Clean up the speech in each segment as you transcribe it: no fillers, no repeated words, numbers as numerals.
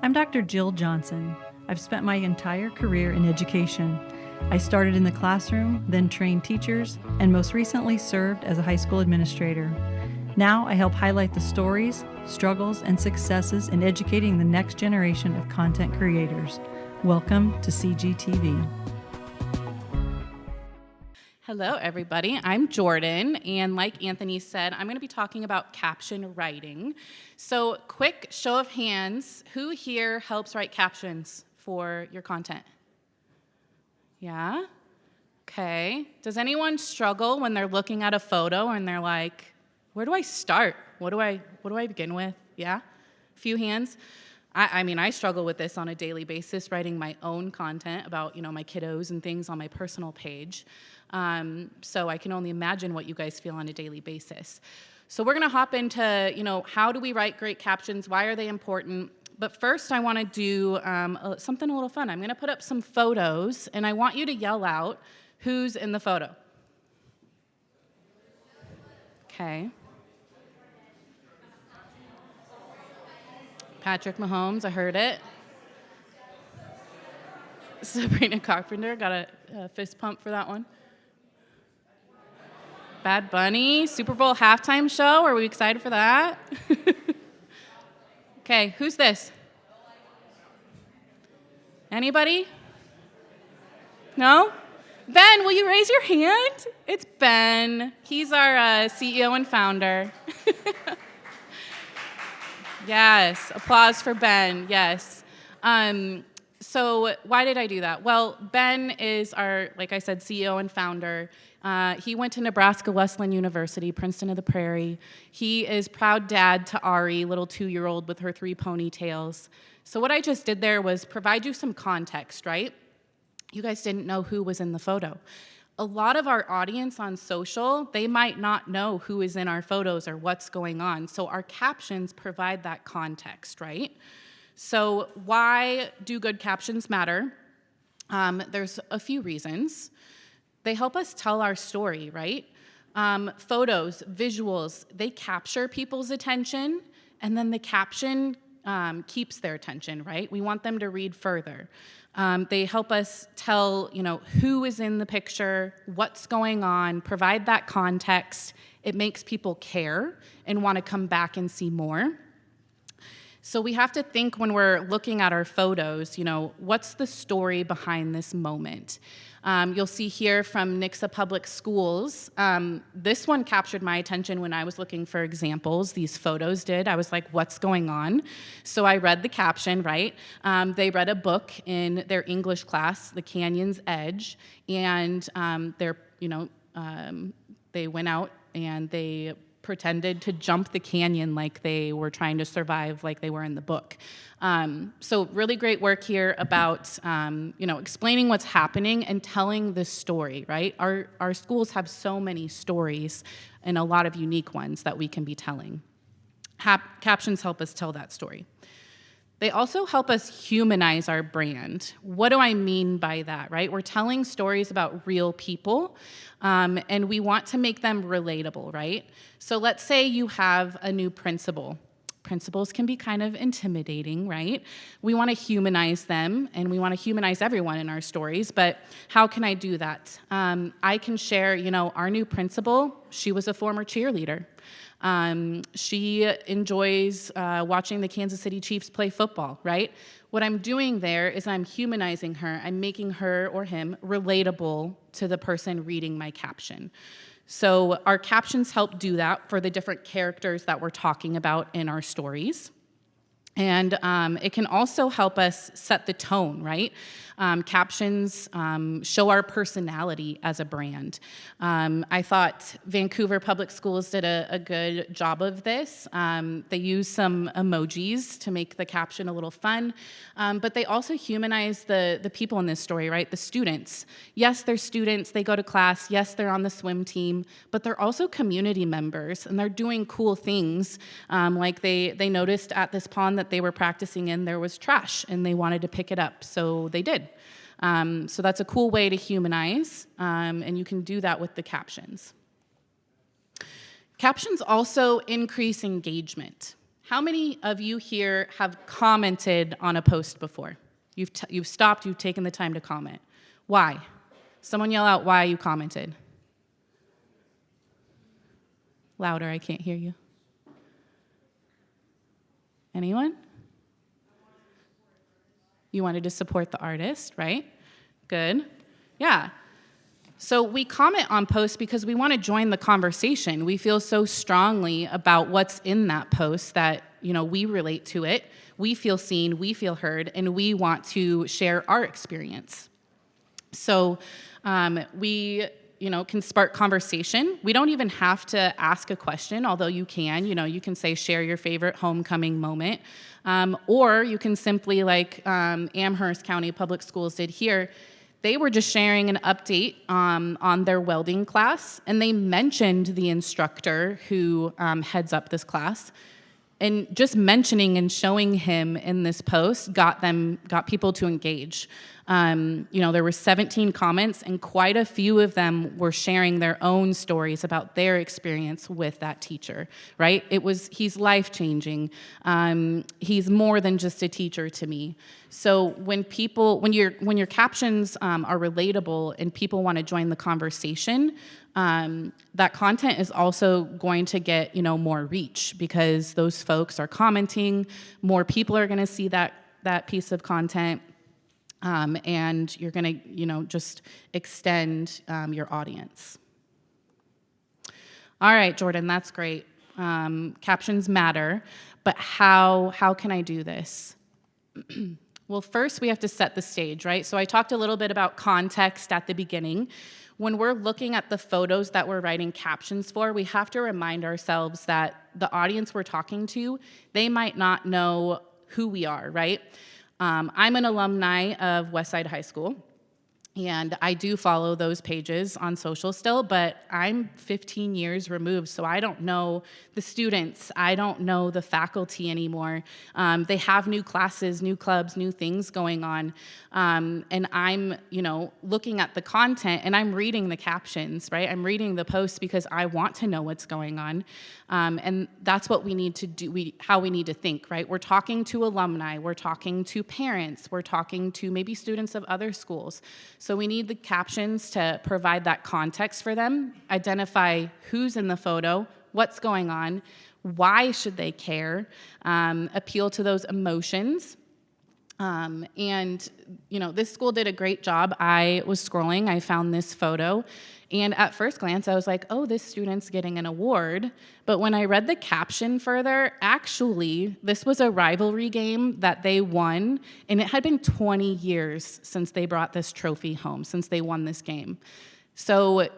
I'm Dr. Jill Johnson. I've spent my entire career in education. I started in the classroom, then trained teachers, and most recently served as a high school administrator. Now I help highlight the stories, struggles, and successes in educating the next generation of content creators. Welcome to CGTV. Hello, everybody. I'm Jordan, and like Anthony said, I'm going to be talking about caption writing. So, quick show of hands, who here helps write captions for your content? Yeah? Okay. Does anyone struggle when they're looking at a photo and they're like, where do I start? What do I begin with? Yeah? A few hands. I mean, I struggle with this on a daily basis, writing my own content about, my kiddos and things on my personal page. So I can only imagine what you guys feel on a daily basis. So we're going to hop into, how do we write great captions? Why are they important? But first, I want to do something a little fun. I'm going to put up some photos, and I want you to yell out who's in the photo. Okay. Patrick Mahomes, I heard it. Sabrina Carpenter, got a fist pump for that one. Bad Bunny, Super Bowl halftime show. Are we excited for that? Okay, who's this? Anybody? No? Ben, will you raise your hand? It's Ben. He's our CEO and founder. Yes, applause for Ben, yes. So why did I do that? Well, Ben is our, like I said, CEO and founder. He went to Nebraska Wesleyan University, Princeton of the Prairie. He is proud dad to Ari, little 2-year-old with her 3 ponytails. So what I just did there was provide you some context, right? You guys didn't know who was in the photo. A lot of our audience on social, they might not know who is in our photos or what's going on. So our captions provide that context, right? So why do good captions matter? There's a few reasons. They help us tell our story, right? Photos, visuals, they capture people's attention, and then the caption keeps their attention, right? We want them to read further. They help us tell, who is in the picture, what's going on, provide that context. It makes people care and want to come back and see more. So we have to think when we're looking at our photos, what's the story behind this moment? You'll see here from Nixa Public Schools. This one captured my attention when I was looking for examples. These photos did. I was like, what's going on? So I read the caption, right? They read a book in their English class, The Canyon's Edge, and they went out and they pretended to jump the canyon like they were trying to survive like they were in the book. So really great work here about, explaining what's happening and telling the story, right? Our schools have so many stories and a lot of unique ones that we can be telling. Captions help us tell that story. They also help us humanize our brand. What do I mean by that, right? We're telling stories about real people, and we want to make them relatable, right? So let's say you have a new principal. Principals can be kind of intimidating, right? We want to humanize them, and we want to humanize everyone in our stories, but how can I do that? I can share, our new principal, she was a former cheerleader. She enjoys watching the Kansas City Chiefs play football, right? What I'm doing there is I'm humanizing her. I'm making her or him relatable to the person reading my caption. So our captions help do that for the different characters that we're talking about in our stories. And it can also help us set the tone, right? Captions show our personality as a brand. I thought Vancouver Public Schools did a good job of this. They use some emojis to make the caption a little fun, but they also humanize the people in this story, right? The students. Yes, they're students, they go to class, yes, they're on the swim team, but they're also community members, and they're doing cool things. Like they noticed at this pond that they were practicing in, there was trash, and they wanted to pick it up, so they did. So that's a cool way to humanize, and you can do that with the captions. Captions also increase engagement. How many of you here have commented on a post before? You've stopped, you've taken the time to comment. Why? Someone yell out why you commented. Louder, I can't hear you. Anyone? You wanted to support the artist, right? Good. Yeah. So we comment on posts because we want to join the conversation. We feel so strongly about what's in that post that, we relate to it. We feel seen, we feel heard, and we want to share our experience. So we can spark conversation. We don't even have to ask a question, although you can. You can say, share your favorite homecoming moment. Or you can simply, like Amherst County Public Schools did here, they were just sharing an update on their welding class, and they mentioned the instructor who heads up this class. And just mentioning and showing him in this post got people to engage. There were 17 comments, and quite a few of them were sharing their own stories about their experience with that teacher, right? He's life-changing. He's more than just a teacher to me. So when your captions are relatable and people want to join the conversation, that content is also going to get, more reach because those folks are commenting, more people are going to see that piece of content, and you're going to, just extend your audience. All right, Jordan, that's great. Captions matter, but how can I do this? Well, first we have to set the stage, right? So I talked a little bit about context at the beginning. When we're looking at the photos that we're writing captions for, we have to remind ourselves that the audience we're talking to, they might not know who we are, right? I'm an alumni of Westside High School, and I do follow those pages on social still, but I'm 15 years removed, so I don't know the students. I don't know the faculty anymore. They have new classes, new clubs, new things going on, and I'm, looking at the content, and I'm reading the captions, right? I'm reading the posts because I want to know what's going on, and that's what we need to do, how we need to think, right? We're talking to alumni, we're talking to parents, we're talking to maybe students of other schools. So we need the captions to provide that context for them, identify who's in the photo, what's going on, why should they care, appeal to those emotions. This school did a great job. I was scrolling, I found this photo, and at first glance, I was like, oh, this student's getting an award. But when I read the caption further, actually, this was a rivalry game that they won, and it had been 20 years since they brought this trophy home, since they won this game. So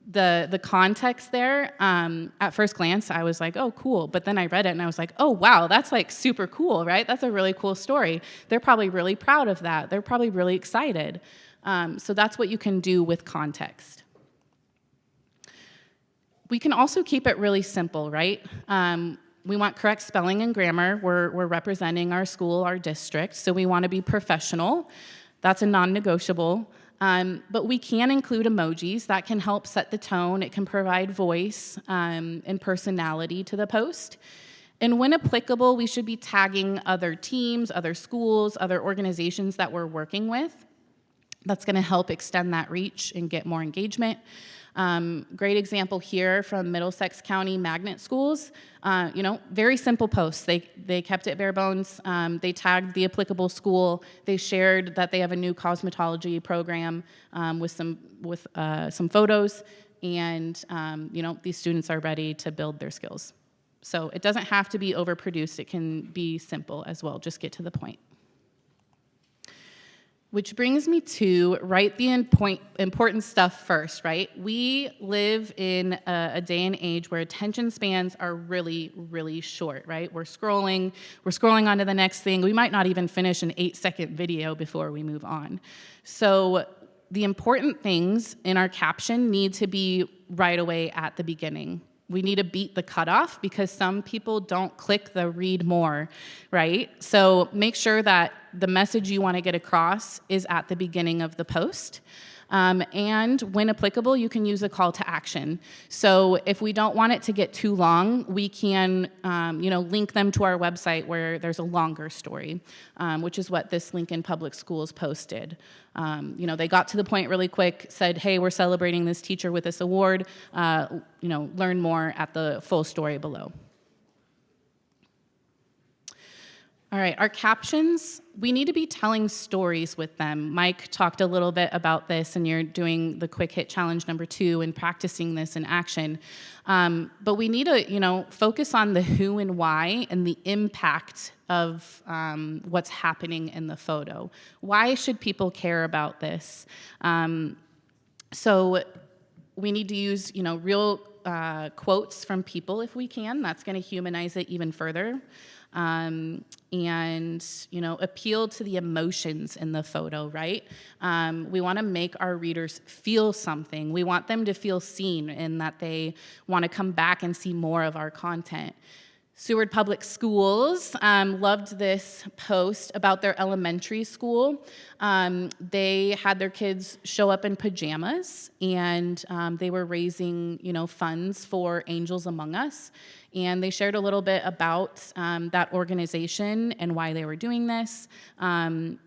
the context there, at first glance, I was like, oh, cool. But then I read it, and I was like, oh, wow, that's like super cool, right? That's a really cool story. They're probably really proud of that. They're probably really excited. So that's what you can do with context. We can also keep it really simple, right? We want correct spelling and grammar. We're representing our school, our district, so we want to be professional. That's a non-negotiable. But we can include emojis. That can help set the tone. It can provide voice and personality to the post. And when applicable, we should be tagging other teams, other schools, other organizations that we're working with. That's going to help extend that reach and get more engagement. Great example here from Middlesex County Magnet Schools. Very simple posts. They kept it bare bones. They tagged the applicable school. They shared that they have a new cosmetology program with some photos, and these students are ready to build their skills. So it doesn't have to be overproduced. It can be simple as well. Just get to the point. Which brings me to write the important stuff first, right? We live in a day and age where attention spans are really, really short, right? We're scrolling on to the next thing. We might not even finish an 8-second video before we move on. So the important things in our caption need to be right away at the beginning. We need to beat the cutoff because some people don't click the read more, right? So make sure that the message you want to get across is at the beginning of the post. And when applicable, you can use a call to action. So if we don't want it to get too long, we can link them to our website where there's a longer story, which is what this Lincoln Public Schools posted. They got to the point really quick, said, hey, we're celebrating this teacher with this award. Learn more at the full story below. All right, our captions, we need to be telling stories with them. Mike talked a little bit about this, and you're doing the quick hit challenge number 2 and practicing this in action. But we need to, focus on the who and why and the impact of what's happening in the photo. Why should people care about this? So we need to use, real quotes from people if we can. That's going to humanize it even further. And appeal to the emotions in the photo, right? We want to make our readers feel something. We want them to feel seen and that they want to come back and see more of our content. Seward Public Schools loved this post about their elementary school. They had their kids show up in pajamas, and they were raising, funds for Angels Among Us. And they shared a little bit about that organization and why they were doing this.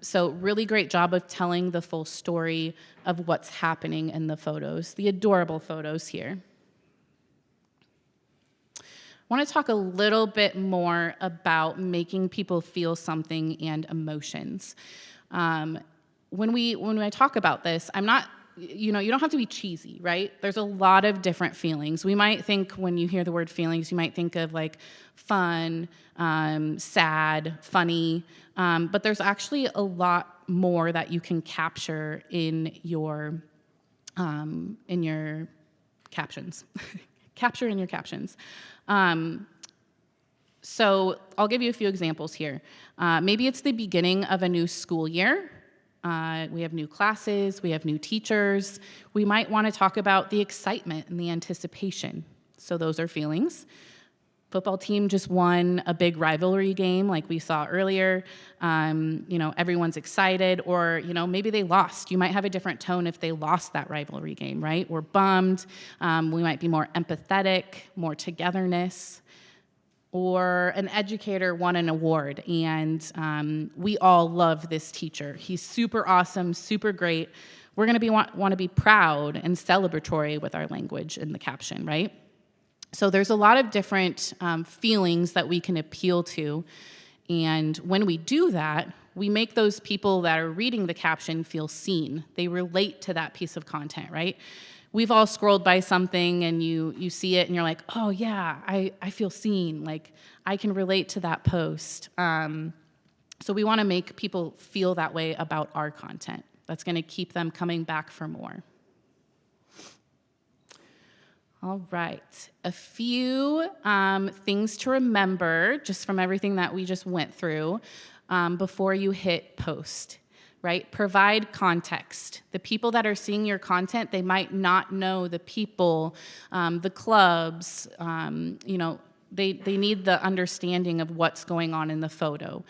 So really great job of telling the full story of what's happening in the photos, the adorable photos here. I want to talk a little bit more about making people feel something and emotions. When I talk about this, I'm not, you don't have to be cheesy, right? There's a lot of different feelings. We might think when you hear the word feelings, you might think of like fun, sad, funny, but there's actually a lot more that you can capture in your captions. Capture in your captions. So I'll give you a few examples here. Maybe it's the beginning of a new school year. We have new classes, we have new teachers. We might want to talk about the excitement and the anticipation. So those are feelings. Football team just won a big rivalry game like we saw earlier. Everyone's excited, or, maybe they lost. You might have a different tone if they lost that rivalry game, right? We're bummed. We might be more empathetic, more togetherness. Or an educator won an award, and we all love this teacher. He's super awesome, super great. We're going to want to be proud and celebratory with our language in the caption, right? So there's a lot of different feelings that we can appeal to, and when we do that, we make those people that are reading the caption feel seen. They relate to that piece of content, right? We've all scrolled by something and you see it and you're like, oh yeah, I feel seen. Like I can relate to that post. So we want to make people feel that way about our content. That's going to keep them coming back for more. All right, a few things to remember just from everything that we just went through before you hit post. Right? Provide context. The people that are seeing your content, they might not know the people, the clubs, they need the understanding of what's going on in the photo.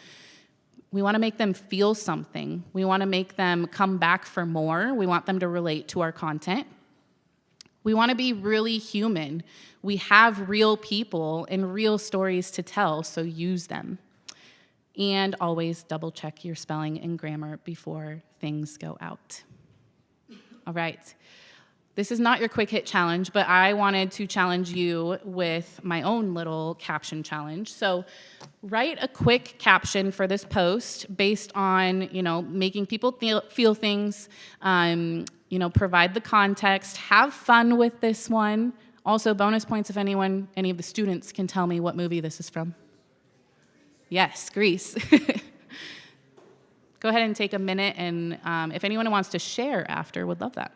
We want to make them feel something. We want to make them come back for more. We want them to relate to our content. We want to be really human. We have real people and real stories to tell, so use them. And always double check your spelling and grammar before things go out. All right. This is not your quick hit challenge, but I wanted to challenge you with my own little caption challenge. So write a quick caption for this post based on, making people feel things, provide the context, have fun with this one. Also, bonus points if any of the students can tell me what movie this is from. Yes, Grease. Go ahead and take a minute, and if anyone wants to share after, would love that.